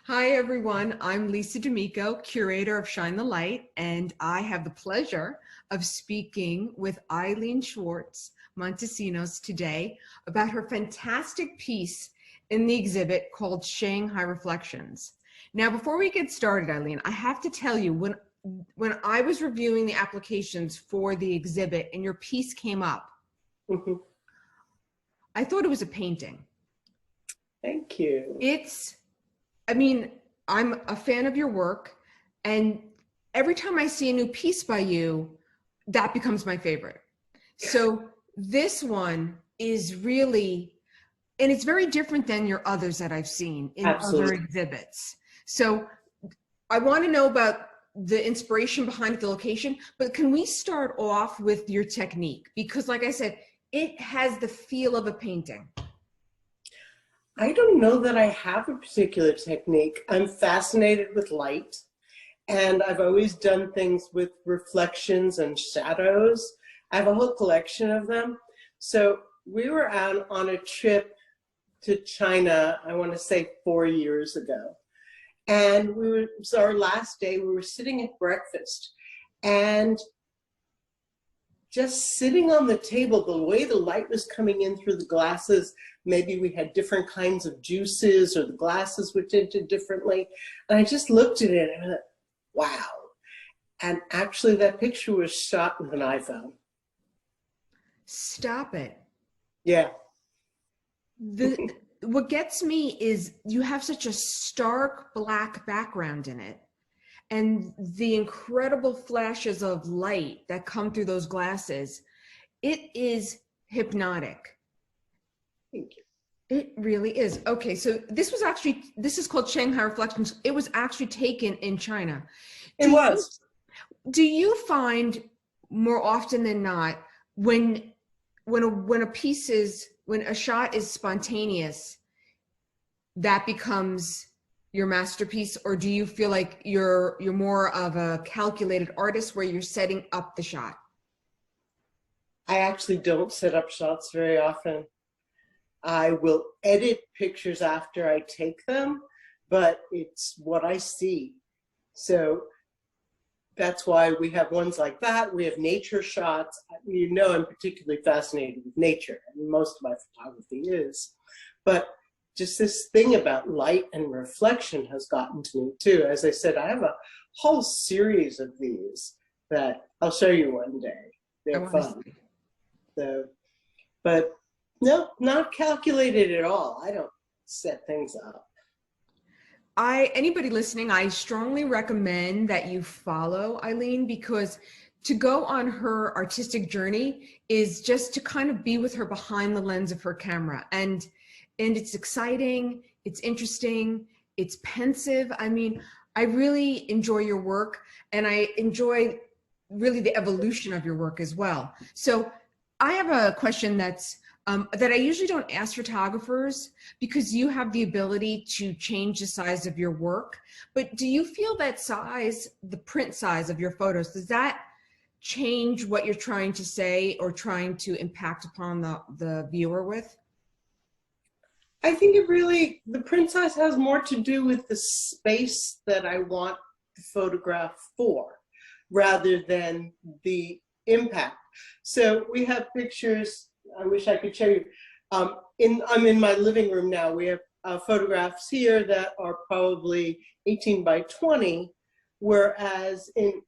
Hi, everyone. I'm Lisa D'Amico, curator of Shine the Light, and I have the pleasure of speaking with Ilene Schwartz-Montesinos today about her fantastic piece in the exhibit called Shanghai Reflections. Now, before we get started, Ilene, I have to tell you, when I was reviewing the applications for the exhibit and your piece came up, I thought it was a painting. Thank you. I'm a fan of your work, and every time I see a new piece by you, that becomes my favorite. So this one is really, and it's very different than your others that I've seen in other exhibits. So I want to know about the inspiration behind the location, but can we start off with your technique? Because like I said, it has the feel of a painting. I don't know that I have a particular technique. I'm fascinated with light, and I've always done things with reflections and shadows. I have a whole collection of them. So we were out on a trip to China, I want to say 4 years ago. And it was our last day. We were sitting at breakfast, and just sitting on the table, the way the light was coming in through the glasses, maybe we had different kinds of juices or the glasses were tinted differently. And I just looked at it and I thought, wow. And actually that picture was shot with an iPhone. Stop it. Yeah. What gets me is you have such a stark black background in it. And the incredible flashes of light that come through those glasses, it is hypnotic. Thank you. It really is. Okay, so this is called Shanghai Reflections. It was actually taken in China. Do you find more often than not when a shot is spontaneous, that becomes your masterpiece, or do you feel like you're more of a calculated artist where you're setting up the shot? I actually don't set up shots very often. I will edit pictures after I take them, but it's what I see. So that's why we have ones like that. We have nature shots. You know, I'm particularly fascinated with nature, and most of my photography is. But just this thing about light and reflection has gotten to me too. As I said, I have a whole series of these that I'll show you one day. They're fun. So, but no, not calculated at all. I don't set things up. Anybody listening, I strongly recommend that you follow Ilene, because to go on her artistic journey is just to kind of be with her behind the lens of her camera. And it's exciting, it's interesting, it's pensive. I mean, I really enjoy your work, and I enjoy really the evolution of your work as well. So I have a question that I usually don't ask photographers, because you have the ability to change the size of your work. But do you feel that size, the print size of your photos, does that change what you're trying to say or trying to impact upon the viewer with? I think the print size has more to do with the space that I want the photograph for, rather than the impact. So we have pictures, I wish I could show you. I'm in my living room now. We have photographs here that are probably 18 by 20, whereas in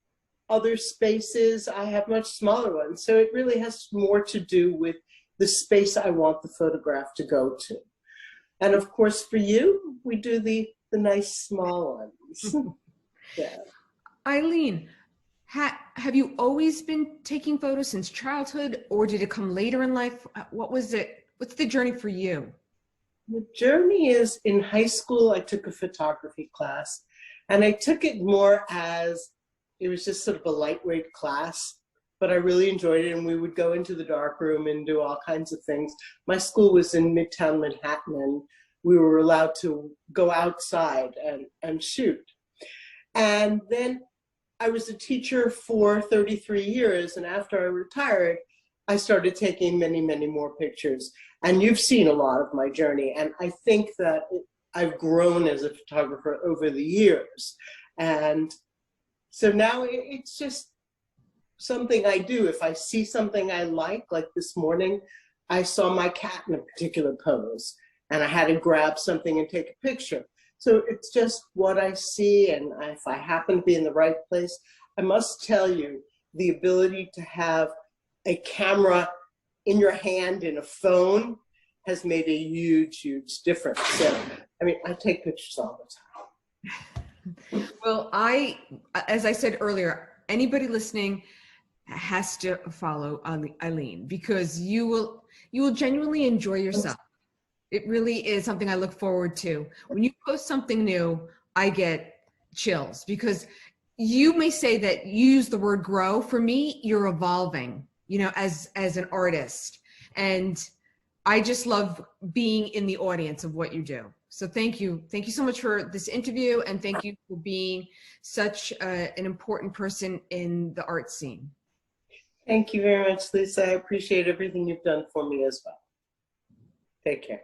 other spaces I have much smaller ones. So it really has more to do with the space I want the photograph to go to. And of course, for you, we do the nice small ones. Yeah. Ilene, have you always been taking photos since childhood, or did it come later in life? What was it? What's the journey for you? The journey is, in high school, I took a photography class, and I took it more as, it was just sort of a lightweight class, but I really enjoyed it, and we would go into the darkroom and do all kinds of things. My school was in Midtown Manhattan, and we were allowed to go outside and shoot. And then I was a teacher for 33 years, and after I retired, I started taking many, many more pictures. And you've seen a lot of my journey, and I think that I've grown as a photographer over the years. And so now it's just something I do. If I see something I like this morning, I saw my cat in a particular pose and I had to grab something and take a picture. So it's just what I see, and if I happen to be in the right place. I must tell you, the ability to have a camera in your hand in a phone has made a huge, huge difference. So, I mean, I take pictures all the time. Well, as I said earlier, anybody listening has to follow Ilene, because you will genuinely enjoy yourself. It really is something I look forward to. When you post something new, I get chills, because you may say that you use the word grow. For me, you're evolving, as an artist. And I just love being in the audience of what you do. So thank you. Thank you so much for this interview, and thank you for being such an important person in the art scene. Thank you very much, Lisa. I appreciate everything you've done for me as well. Take care.